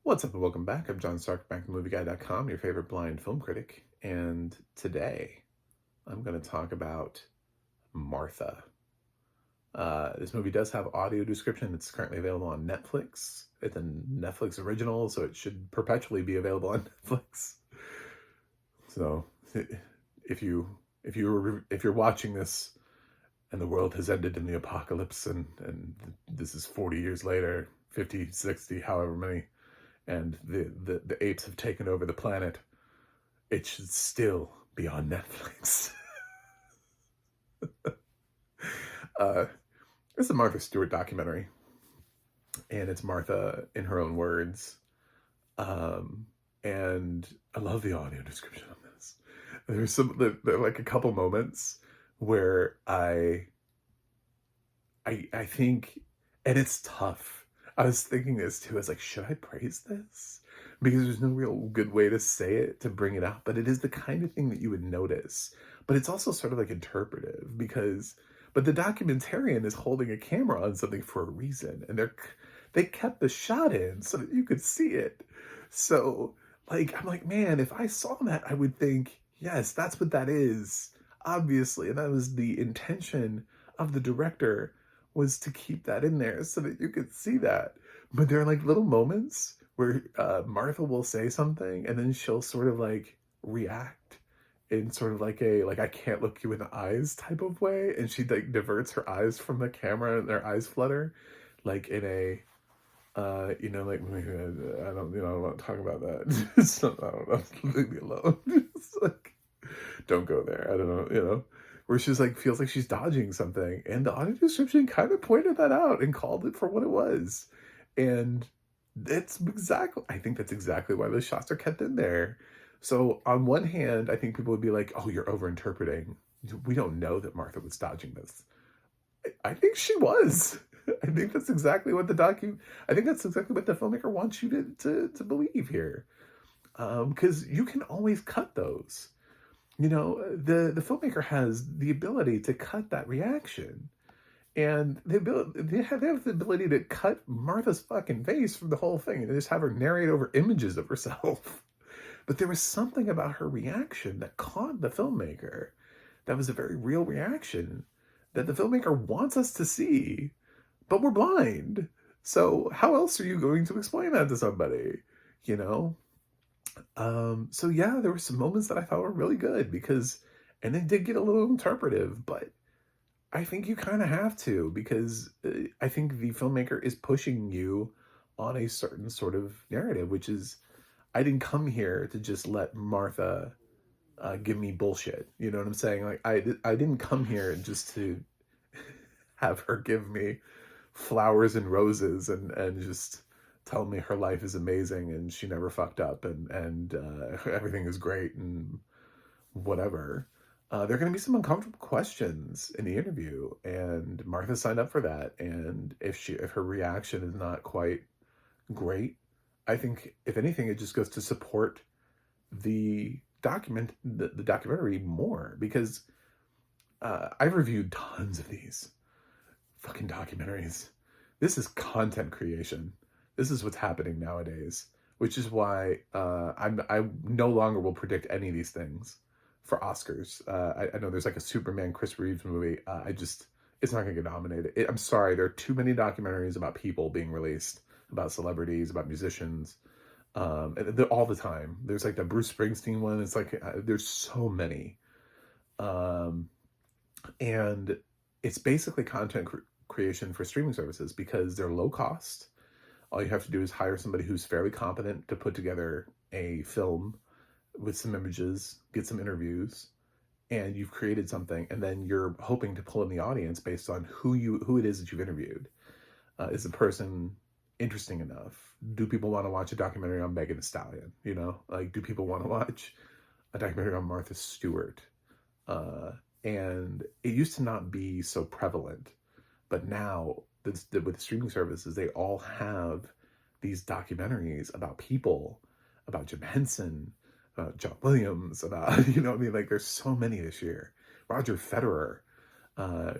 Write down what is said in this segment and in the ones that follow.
What's up and welcome back. I'm John Stark, back from MovieGuy.com, your favorite blind film critic. And today I'm going to talk about Martha. This movie does have audio description. It's currently available on Netflix. It's a Netflix original, so it should perpetually be available on Netflix. So if you're watching this and the world has ended in the apocalypse and this is 40 years later, 50, 60, however many, and the apes have taken over the planet, it should still be on Netflix. It's a Martha Stewart documentary, and it's Martha in her own words. And I love the audio description on this. There are like a couple moments where I think, and it's tough. I was thinking this too. I was like, should I praise this? Because there's no real good way to say it, to bring it out. But it is the kind of thing that you would notice. But it's also sort of like interpretive but the documentarian is holding a camera on something for a reason. And they kept the shot in so that you could see it. So I'm like, man, if I saw that, I would think, yes, that's what that is. Obviously. And that was the intention of the director, was to keep that in there so that you could see that. But there are like little moments where Martha will say something and then she'll sort of like react in sort of like I can't look you in the eyes type of way, and she like diverts her eyes from the camera and their eyes flutter like in a I don't want to talk about that. I don't know, leave me alone. It's like, don't go there. I don't know, where she's like, feels like she's dodging something. And the audio description kind of pointed that out and called it for what it was. And I think that's exactly why those shots are kept in there. So on one hand, I think people would be like, oh, you're overinterpreting. We don't know that Martha was dodging this. I think she was. I think that's exactly what I think that's exactly what the filmmaker wants you to believe here. Because you can always cut those. The filmmaker has the ability to cut that reaction. And they have the ability to cut Martha's fucking face from the whole thing and just have her narrate over images of herself. But there was something about her reaction that caught the filmmaker. That was a very real reaction that the filmmaker wants us to see, but we're blind. So how else are you going to explain that to somebody? So yeah, there were some moments that I thought were really good and they did get a little interpretive, but I think you kind of have to, because I think the filmmaker is pushing you on a certain sort of narrative, which is, I didn't come here to just let Martha give me bullshit. You know what I'm saying? Like, I didn't come here just to have her give me flowers and roses and just tell me her life is amazing and she never fucked up and everything is great and whatever. There are going to be some uncomfortable questions in the interview, and Martha signed up for that. And if her reaction is not quite great, I think if anything, it just goes to support the documentary more, because I've reviewed tons of these fucking documentaries. This is content creation. This is what's happening nowadays, which is why I no longer will predict any of these things for Oscars. I know there's like a Superman Chris Reeves movie. It's not going to get nominated. I'm sorry, there are too many documentaries about people being released, about celebrities, about musicians, all the time. There's like the Bruce Springsteen one. It's like there's so many, and it's basically content creation for streaming services because they're low cost. All you have to do is hire somebody who's fairly competent to put together a film with some images, get some interviews, and you've created something, and then you're hoping to pull in the audience based on who it is that you've interviewed. Is the person interesting enough? Do people want to watch a documentary on Megan Thee Stallion? Do people want to watch a documentary on Martha Stewart? And it used to not be so prevalent, but now with the streaming services, they all have these documentaries about people, about Jim Henson, John Williams, about, like there's so many this year. Roger Federer,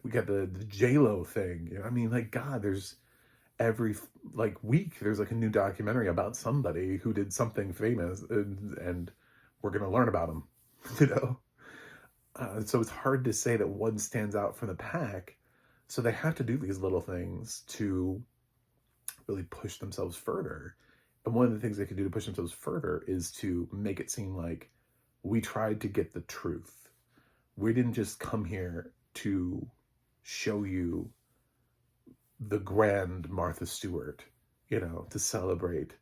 we got the J-Lo thing, God, every like week there's like a new documentary about somebody who did something famous, and we're gonna learn about them, you know. So it's hard to say that one stands out from the pack. So they have to do these little things to really push themselves further. And one of the things they can do to push themselves further is to make it seem like we tried to get the truth. We didn't just come here to show you the grand Martha Stewart, you know, to celebrate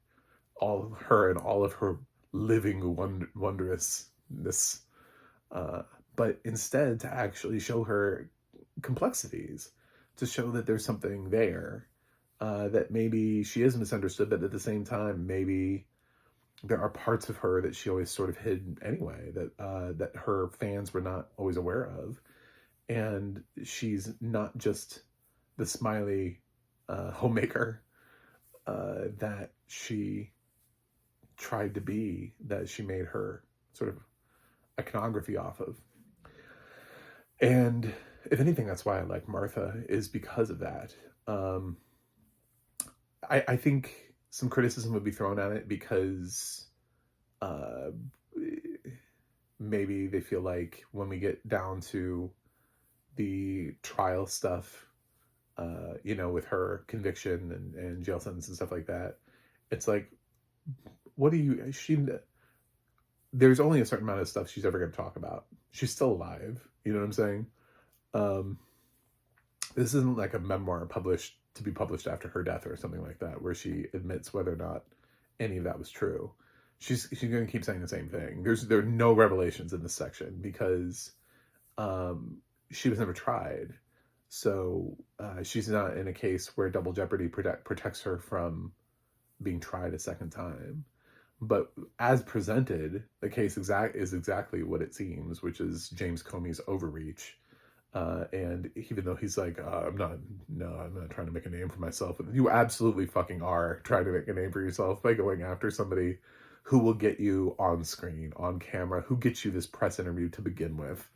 all of her and all of her living wondrousness, uh, but instead to actually show her complexities, to show that there's something there, that maybe she is misunderstood, but at the same time, maybe there are parts of her that she always sort of hid anyway, that her fans were not always aware of, and she's not just the smiley homemaker that she tried to be, that she made her sort of iconography off of. And if anything, that's why I like Martha, is because of that. I think some criticism would be thrown at it because uh, maybe they feel like when we get down to the trial stuff, you know, with her conviction and jail sentence and stuff like that, it's like, what do you, there's only a certain amount of stuff she's ever going to talk about. She's still alive. You know what I'm saying? Um, this isn't like a memoir published to be published after her death or something like that, where she admits whether or not any of that was true. She's going to keep saying the same thing. There are no revelations in this section because she was never tried. So she's not in a case where double jeopardy protects her from being tried a second time. But as presented, the case is exactly what it seems, which is James Comey's overreach. And even though he's like, I'm not trying to make a name for myself. You absolutely fucking are trying to make a name for yourself by going after somebody who will get you on screen, on camera, who gets you this press interview to begin with.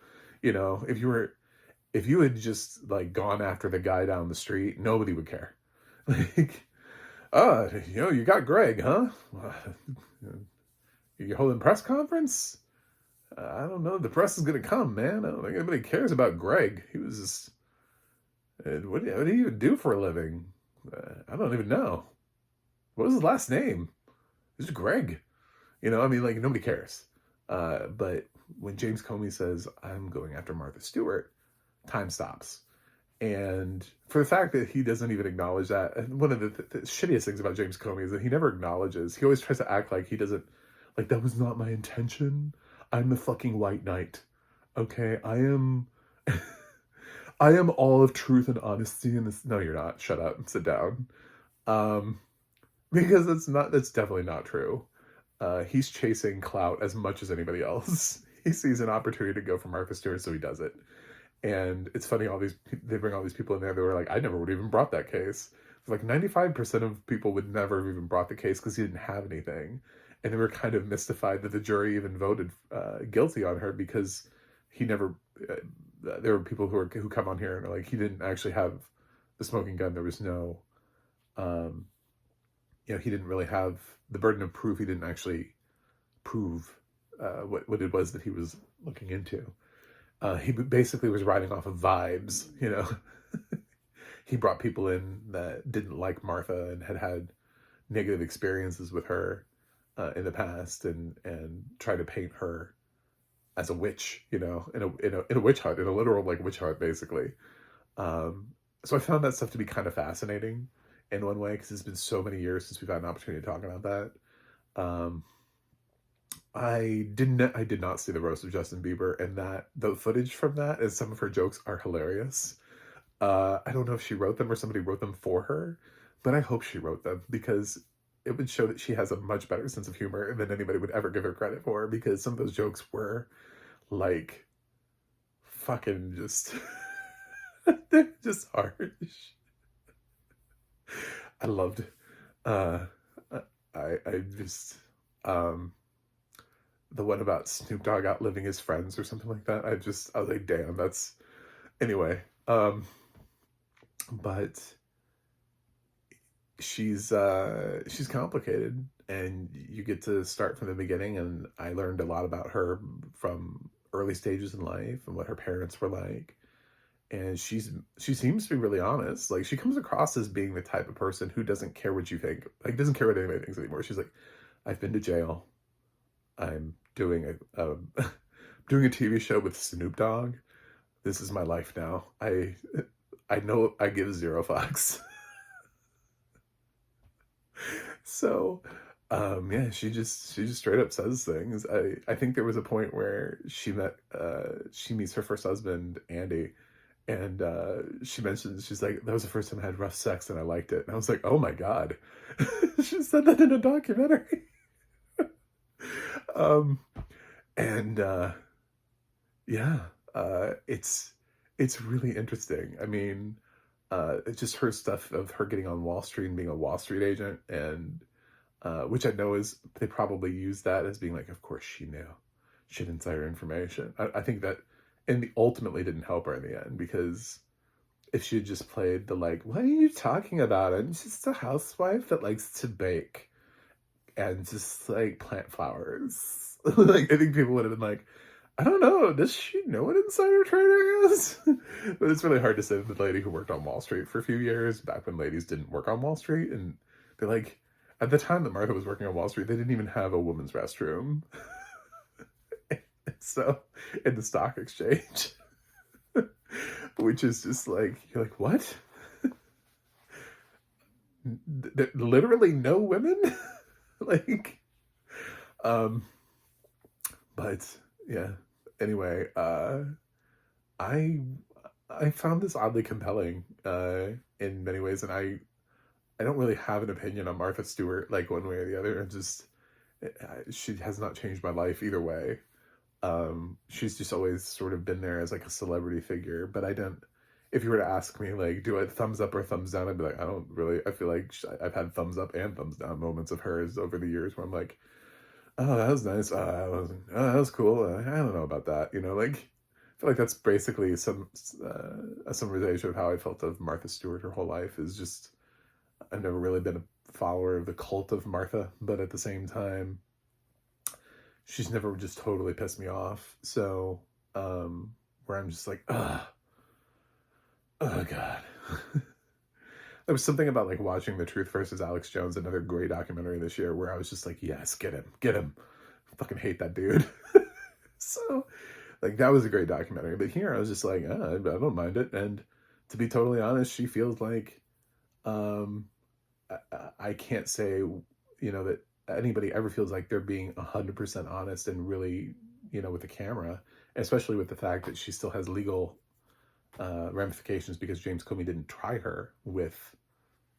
You know, if you had just like gone after the guy down the street, nobody would care. Like, you know, you got Greg, huh? You holding press conference? I don't know. The press is going to come, man. I don't think anybody cares about Greg. He was just... what did he even do for a living? I don't even know. What was his last name? It's Greg. You know, I mean, like, nobody cares. But when James Comey says, I'm going after Martha Stewart, time stops. And for the fact that he doesn't even acknowledge that, and one of the shittiest things about James Comey is that he never acknowledges. He always tries to act like he doesn't, like, that was not my intention. I'm the fucking white knight. Okay, I am I am all of truth and honesty in this. No, you're not. Shut up and sit down. Um, because that's definitely not true. He's chasing clout as much as anybody else. He sees an opportunity to go for Martha Stewart, so he does it. And it's funny, they bring all these people in there that were like, I never would have even brought that case. Like 95% of people would never have even brought the case because he didn't have anything. And they were kind of mystified that the jury even voted guilty on her because he never. There were people who come on here and are like, he didn't actually have the smoking gun. There was no, you know, he didn't really have the burden of proof. He didn't actually prove what it was that he was looking into. He basically was riding off of vibes, you know. He brought people in that didn't like Martha and had negative experiences with her in the past, and tried to paint her as a witch, you know, in a witch hunt, in a literal like witch hunt, basically. So I found that stuff to be kind of fascinating in one way because it's been so many years since we've had an opportunity to talk about that. I did not see the roast of Justin Bieber, and that the footage from that and some of her jokes are hilarious. I don't know if she wrote them or somebody wrote them for her, but I hope she wrote them because it would show that she has a much better sense of humor than anybody would ever give her credit for, because some of those jokes were like fucking just they're just harsh. I loved uh I just the one about Snoop Dogg outliving his friends or something like that. I was like, damn, that's anyway. But she's complicated, and you get to start from the beginning, and I learned a lot about her from early stages in life and what her parents were like. And she seems to be really honest. Like, she comes across as being the type of person who doesn't care what you think, like doesn't care what anybody thinks anymore. She's like, I've been to jail. I'm doing a doing a TV show with Snoop Dogg. This is my life now. I know I give zero fucks. So, yeah, she just straight up says things. I think there was a point where she meets her first husband, Andy, and she mentions, she's like, that was the first time I had rough sex and I liked it. And I was like, oh my God. She said that in a documentary. um and yeah, it's really interesting. I mean, it's just her stuff of her getting on Wall Street and being a Wall Street agent, and which I know is, they probably use that as being like, of course she knew. She had insider information. I think that, and the ultimately didn't help her in the end, because if she had just played the like, what are you talking about? I'm just a housewife that likes to bake and just like plant flowers. Like, I think people would have been like, I don't know, does she know what insider trading is? But it's really hard to say to the lady who worked on Wall Street for a few years, back when ladies didn't work on Wall Street. And they're like, at the time that Martha was working on Wall Street, they didn't even have a women's restroom. So, in the stock exchange. Which is just like, you're like, what? Literally no women? Like, um, but yeah. Anyway, I I found this oddly compelling in many ways, and I don't really have an opinion on Martha Stewart, like one way or the other. She has not changed my life either way. She's just always sort of been there as like a celebrity figure, but I don't. If you were to ask me, like, do I thumbs up or thumbs down, I'd be like, I don't really. I feel like I've had thumbs up and thumbs down moments of hers over the years, where I'm like, oh, that was nice. That was cool. I don't know about that. Like, I feel like that's basically a summarization of how I felt of Martha Stewart her whole life. Is just, I've never really been a follower of the cult of Martha, but at the same time, she's never just totally pissed me off. So, where I'm just like, oh God. There was something about like watching The Truth versus Alex Jones, another great documentary this year, where I was just like, yes, get him. I fucking hate that dude. So, like, that was a great documentary. But here I was just like, I don't mind it. And to be totally honest, she feels like, um, I can't say, that anybody ever feels like they're being 100% honest and really, with the camera, especially with the fact that she still has legal ramifications, because James Comey didn't try her with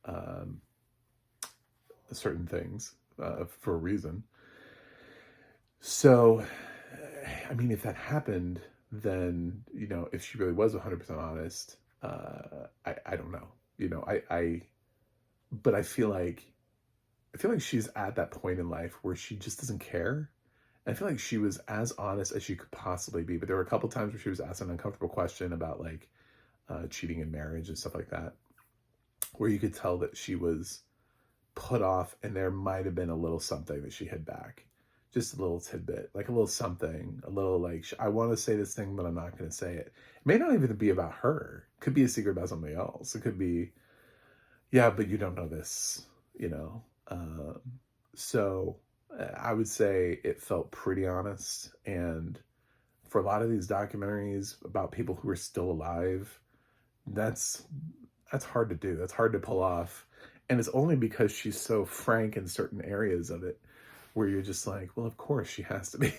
um, certain things for a reason. So, I mean, if that happened, then, if she really was 100% honest, I don't know. But I feel like she's at that point in life where she just doesn't care. And I feel like she was as honest as she could possibly be. But there were a couple times where she was asked an uncomfortable question about like cheating in marriage and stuff like that, where you could tell that she was put off, and there might have been a little something that she hid back. Just a little tidbit, like a little something, a little like, I want to say this thing, but I'm not going to say it. It may not even be about her. It could be a secret about somebody else. It could be, yeah, but you don't know this, you know? Um, so I would say it felt pretty honest. And for a lot of these documentaries about people who are still alive, that's hard to do. That's hard to pull off. And it's only because she's so frank in certain areas of it, where you're just like, well, of course she has to be.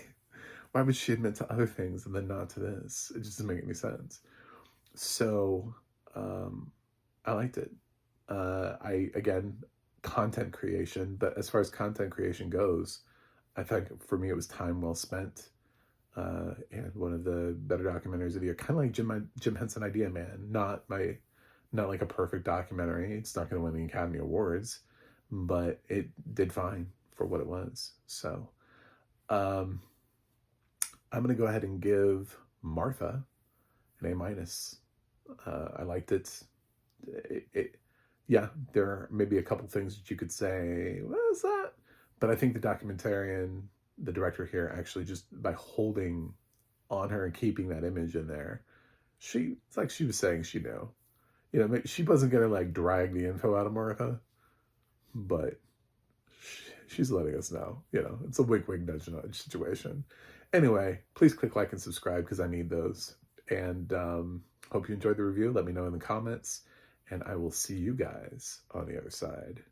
Why would she admit to other things and then not to this? It just doesn't make any sense. So I liked it. Again, content creation, but as far as content creation goes, I think for me it was time well spent. And one of the better documentaries of the year, kind of like Jim Henson Idea Man. Not like a perfect documentary. It's not going to win the Academy Awards, but it did fine for what it was. So, um, I'm going to go ahead and give Martha an A minus. I liked it. yeah, there may be a couple things that you could say, what is that? But I think the documentarian, the director here, actually just by holding on her and keeping that image in there, it's like she was saying she knew. You know, she wasn't gonna like drag the info out of Martha, but she's letting us know. You know, it's a wink, wink, nudge, nudge situation. Anyway, please click like and subscribe because I need those. And hope you enjoyed the review. Let me know in the comments, and I will see you guys on the other side.